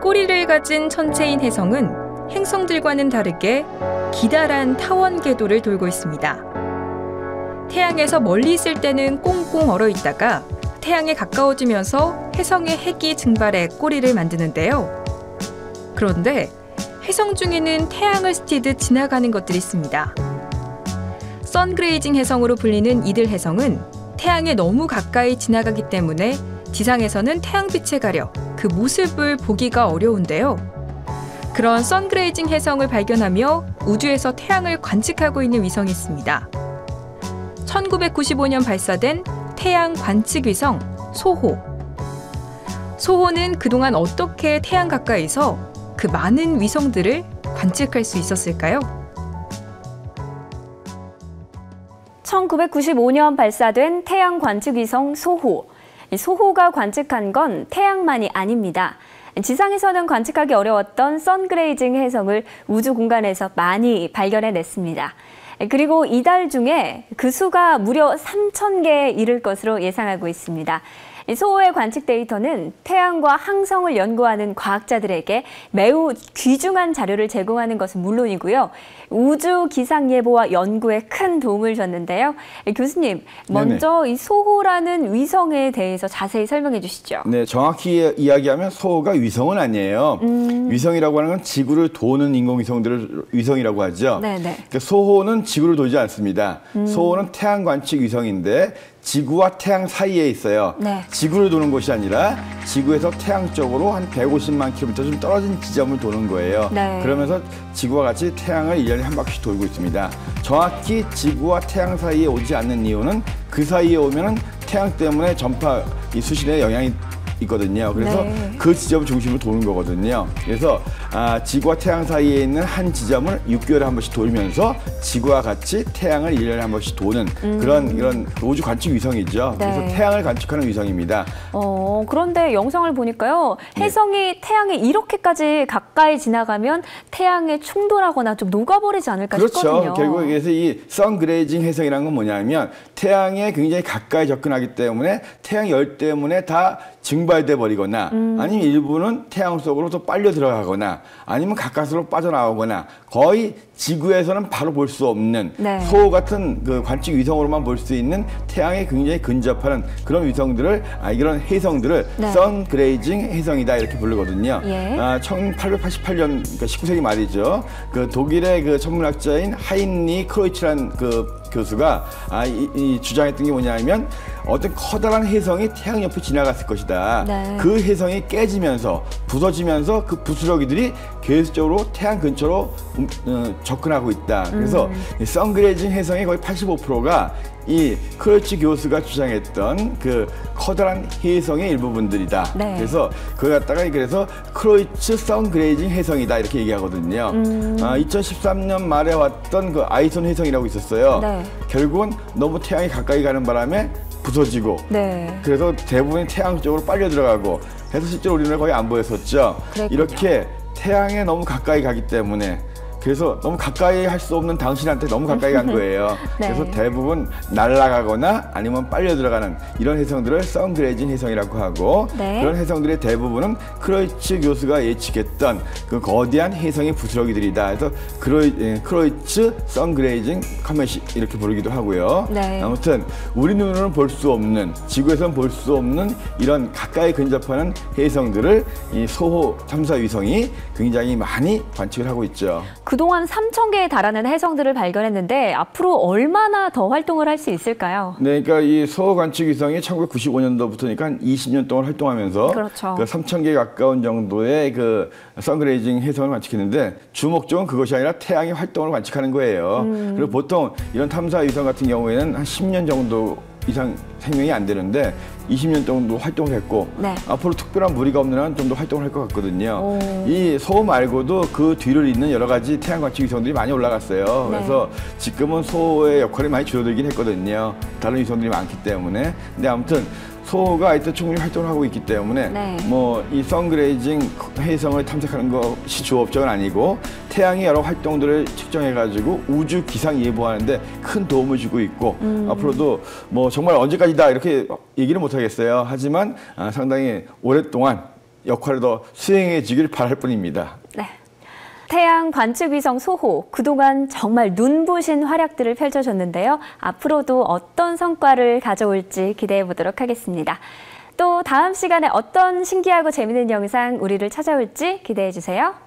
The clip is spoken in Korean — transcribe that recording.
꼬리를 가진 천체인 혜성은 행성들과는 다르게 기다란 타원 궤도를 돌고 있습니다. 태양에서 멀리 있을 때는 꽁꽁 얼어 있다가 태양에 가까워지면서 혜성의 핵이 증발해 꼬리를 만드는데요. 그런데 혜성 중에는 태양을 스치듯 지나가는 것들이 있습니다. 선그레이징 혜성으로 불리는 이들 혜성은 태양에 너무 가까이 지나가기 때문에 지상에서는 태양빛에 가려 그 모습을 보기가 어려운데요. 그런 선그레이징 혜성을 발견하며 우주에서 태양을 관측하고 있는 위성이 있습니다. 1995년 발사된 태양 관측 위성 소호. 소호는 그동안 어떻게 태양 가까이서 그 많은 위성들을 관측할 수 있었을까요? 1995년 발사된 태양 관측 위성 소호. 소호가 관측한 건 태양만이 아닙니다. 지상에서는 관측하기 어려웠던 선그레이징 혜성을 우주 공간에서 많이 발견해냈습니다. 그리고 이달 중에 그 수가 무려 3,000개에 이를 것으로 예상하고 있습니다. 소호의 관측 데이터는 태양과 항성을 연구하는 과학자들에게 매우 귀중한 자료를 제공하는 것은 물론이고요. 우주 기상 예보와 연구에 큰 도움을 줬는데요. 교수님, 먼저 이 소호라는 위성에 대해서 자세히 설명해 주시죠. 네, 정확히 이야기하면 소호가 위성은 아니에요. 위성이라고 하는 건 지구를 도는 인공위성들을 위성이라고 하죠. 그러니까 소호는 지구를 돌지 않습니다. 소호는 태양 관측 위성인데 지구와 태양 사이에 있어요. 지구를 도는 곳이 아니라 지구에서 태양 쪽으로 한 150만 킬로미터 좀 떨어진 지점을 도는 거예요. 그러면서 지구와 같이 태양을 1년에 한 바퀴씩 돌고 있습니다. 정확히 지구와 태양 사이에 오지 않는 이유는 그 사이에 오면은 태양 때문에 전파 이 수신에 영향이 있거든요. 그래서 그 지점을 중심으로 도는 거거든요. 그래서 지구와 태양 사이에 있는 한 지점을 6개월에 한 번씩 돌면서 지구와 같이 태양을 1년에 한 번씩 도는 이런 우주 관측 위성이죠. 그래서 태양을 관측하는 위성입니다. 그런데 영상을 보니까요. 혜성이 태양에 이렇게까지 가까이 지나가면 태양에 충돌하거나 좀 녹아버리지 않을까 싶거든요. 결국 그래서 이 선그레이징 혜성이라는 건 뭐냐면 태양에 굉장히 가까이 접근하기 때문에 태양 열 때문에 다 증발돼 버리거나 아니면 일부는 태양 속으로 또 빨려 들어가거나 아니면 가까스로 빠져나오거나 거의 지구에서는 바로 볼 수 없는 소호 같은 그 관측 위성으로만 볼 수 있는 태양에 굉장히 근접하는 그런 위성들을 이런 혜성들을 선그레이징 혜성이다 이렇게 부르거든요. 1888년 그러니까 19세기 말이죠. 그 독일의 그 천문학자인 하인리 크로이츠라는 그 교수가 이 주장했던 게 뭐냐면 어떤 커다란 혜성이 태양 옆에 지나갔을 것이다. 그 혜성이 깨지면서 부서지면서 그 부스러기들이 계속적으로 태양 근처로 접근하고 있다. 그래서 선그레이징 혜성의 거의 85%가 이 크로이츠 교수가 주장했던 그 커다란 혜성의 일부분들이다. 그래서 그걸 갖다가 그래서 크로이츠 선그레이징 혜성이다 이렇게 얘기하거든요. 2013년 말에 왔던 그 아이손 혜성이라고 있었어요. 결국은 너무 태양이 가까이 가는 바람에 부서지고 그래서 대부분이 태양 쪽으로 빨려 들어가고 해서 실제로 우리는 거의 안 보였었죠. 이렇게 태양에 너무 가까이 가기 때문에 그래서 너무 가까이 할 수 없는 당신한테 너무 가까이 간 거예요. 그래서 대부분 날아가거나 아니면 빨려 들어가는 이런 혜성들을 선그레이징 혜성이라고 하고 그런 혜성들의 대부분은 크로이츠 교수가 예측했던 그 거대한 혜성의 부스러기들이다. 그래서 크로이츠 선그레이징 커밋이 이렇게 부르기도 하고요. 아무튼 우리 눈으로는 볼 수 없는 지구에서는 볼 수 없는 이런 가까이 근접하는 혜성들을 이 소호 탐사 위성이 굉장히 많이 관측을 하고 있죠. 그동안 3,000개에 달하는 혜성들을 발견했는데 앞으로 얼마나 더 활동을 할 수 있을까요? 네, 그러니까 이 소호 관측 위성이 1995년도부터니까 한 20년 동안 활동하면서 그 3,000개 가까운 정도의 그 선그레이징 혜성을 관측했는데 주 목적은 그것이 아니라 태양의 활동을 관측하는 거예요. 그리고 보통 이런 탐사 위성 같은 경우에는 한 10년 정도 이상 생명이 안 되는데 20년 정도 활동을 했고 앞으로 특별한 무리가 없는 한 좀 더 활동을 할 것 같거든요. 이 소호 말고도 그 뒤를 잇는 여러 가지 태양 관측 위성들이 많이 올라갔어요. 그래서 지금은 소호의 역할이 많이 줄어들긴 했거든요. 다른 위성들이 많기 때문에. 근데 아무튼 소호가 하여튼 충분히 활동을 하고 있기 때문에 뭐 이 선그레이징 혜성을 탐색하는 것이 주 업적은 아니고 태양의 여러 활동들을 측정해가지고 우주 기상 예보하는데 큰 도움을 주고 있고 앞으로도 뭐 정말 언제까지다 이렇게 얘기를 못 하겠어요. 하지만 상당히 오랫동안 역할을 더 수행해 주길 바랄 뿐입니다. 네. 태양 관측위성 소호, 그동안 정말 눈부신 활약들을 펼쳐줬는데요. 앞으로도 어떤 성과를 가져올지 기대해 보도록 하겠습니다. 또 다음 시간에 어떤 신기하고 재미있는 영상 우리를 찾아올지 기대해 주세요.